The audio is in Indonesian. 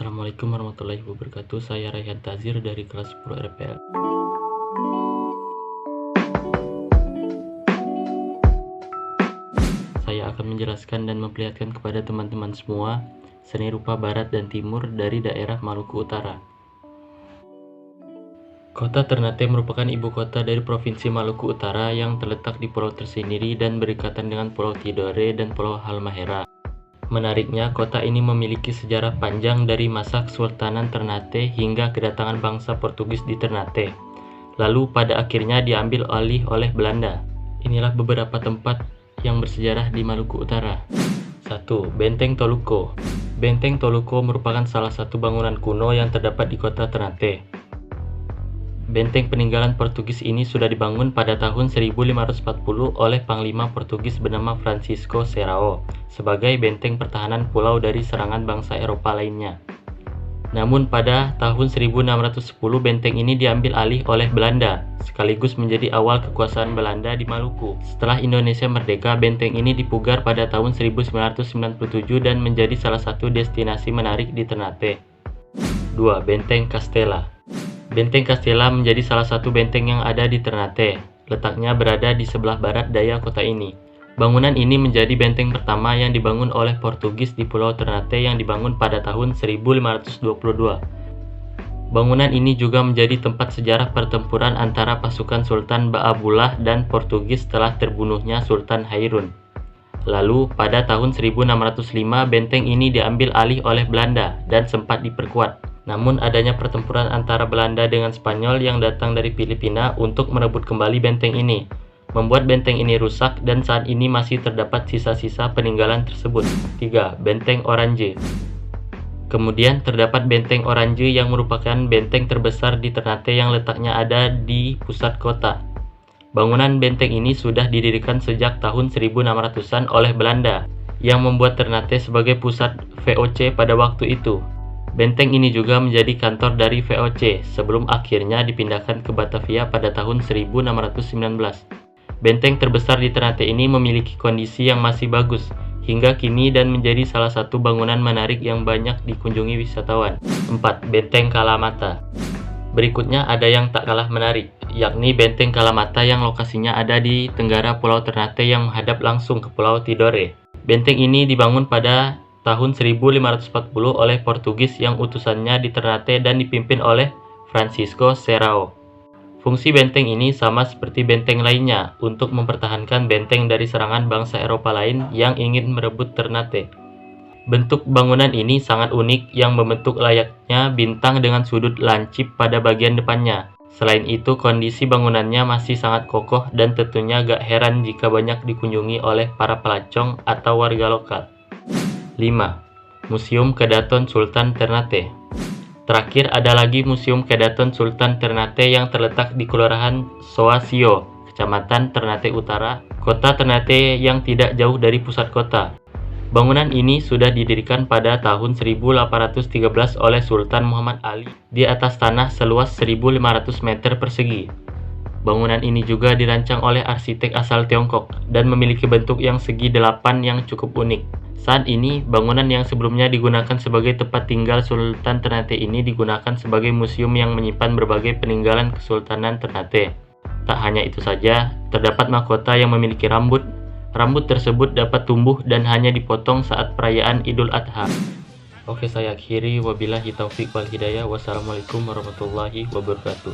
Assalamualaikum warahmatullahi wabarakatuh. Saya Raihan Tazir dari kelas 10 RPL. Saya akan menjelaskan dan memperlihatkan kepada teman-teman semua seni rupa barat dan timur dari daerah Maluku Utara. Kota Ternate merupakan ibu kota dari Provinsi Maluku Utara yang terletak di pulau tersendiri dan berdekatan dengan Pulau Tidore dan Pulau Halmahera. Menariknya, kota ini memiliki sejarah panjang dari masa Kesultanan Ternate hingga kedatangan bangsa Portugis di Ternate. Lalu pada akhirnya diambil alih oleh Belanda. Inilah beberapa tempat yang bersejarah di Maluku Utara. 1. Benteng Toluco. Benteng Toluco merupakan salah satu bangunan kuno yang terdapat di kota Ternate. Benteng peninggalan Portugis ini sudah dibangun pada tahun 1540 oleh Panglima Portugis bernama Francisco Serrao sebagai benteng pertahanan pulau dari serangan bangsa Eropa lainnya. Namun pada tahun 1610 benteng ini diambil alih oleh Belanda, sekaligus menjadi awal kekuasaan Belanda di Maluku. Setelah Indonesia merdeka, benteng ini dipugar pada tahun 1997 dan menjadi salah satu destinasi menarik di Ternate. 2. Benteng Castella. Benteng Castella menjadi salah satu benteng yang ada di Ternate. Letaknya berada di sebelah barat daya kota ini. Bangunan ini menjadi benteng pertama yang dibangun oleh Portugis di Pulau Ternate yang dibangun pada tahun 1522. Bangunan ini juga menjadi tempat sejarah pertempuran antara pasukan Sultan Baabullah dan Portugis setelah terbunuhnya Sultan Hairun. Lalu, pada tahun 1605 benteng ini diambil alih oleh Belanda dan sempat diperkuat. Namun adanya pertempuran antara Belanda dengan Spanyol yang datang dari Filipina untuk merebut kembali benteng ini, membuat benteng ini rusak dan saat ini masih terdapat sisa-sisa peninggalan tersebut. 3. Benteng Orange. Kemudian terdapat Benteng Orange yang merupakan benteng terbesar di Ternate yang letaknya ada di pusat kota. Bangunan benteng ini sudah didirikan sejak tahun 1600-an oleh Belanda, yang membuat Ternate sebagai pusat VOC pada waktu itu. Benteng ini juga menjadi kantor dari VOC sebelum akhirnya dipindahkan ke Batavia pada tahun 1619. Benteng terbesar di Ternate ini memiliki kondisi yang masih bagus hingga kini dan menjadi salah satu bangunan menarik yang banyak dikunjungi wisatawan. 4. Benteng Kalamata. Berikutnya ada yang tak kalah menarik, yakni Benteng Kalamata yang lokasinya ada di tenggara Pulau Ternate yang menghadap langsung ke Pulau Tidore. Benteng ini dibangun pada tahun 1540 oleh Portugis yang utusannya di Ternate dan dipimpin oleh Francisco Serrao. Fungsi benteng ini sama seperti benteng lainnya untuk mempertahankan benteng dari serangan bangsa Eropa lain yang ingin merebut Ternate. Bentuk bangunan ini sangat unik yang membentuk layaknya bintang dengan sudut lancip pada bagian depannya. Selain itu, kondisi bangunannya masih sangat kokoh dan tentunya gak heran jika banyak dikunjungi oleh para pelancong atau warga lokal. 5. Museum Kedaton Sultan Ternate. Terakhir ada lagi Museum Kedaton Sultan Ternate yang terletak di Kelurahan Soasio, Kecamatan Ternate Utara, Kota Ternate yang tidak jauh dari pusat kota. Bangunan ini sudah didirikan pada tahun 1813 oleh Sultan Muhammad Ali di atas tanah seluas 1.500 meter persegi. Bangunan ini juga dirancang oleh arsitek asal Tiongkok dan memiliki bentuk yang segi 8 yang cukup unik. Saat ini, bangunan yang sebelumnya digunakan sebagai tempat tinggal Sultan Ternate ini digunakan sebagai museum yang menyimpan berbagai peninggalan Kesultanan Ternate. Tak hanya itu saja, terdapat mahkota yang memiliki rambut. Rambut tersebut dapat tumbuh dan hanya dipotong saat perayaan Idul Adha. Oke, saya akhiri. Wabillahi taufiq wal hidayah. Wassalamualaikum warahmatullahi wabarakatuh.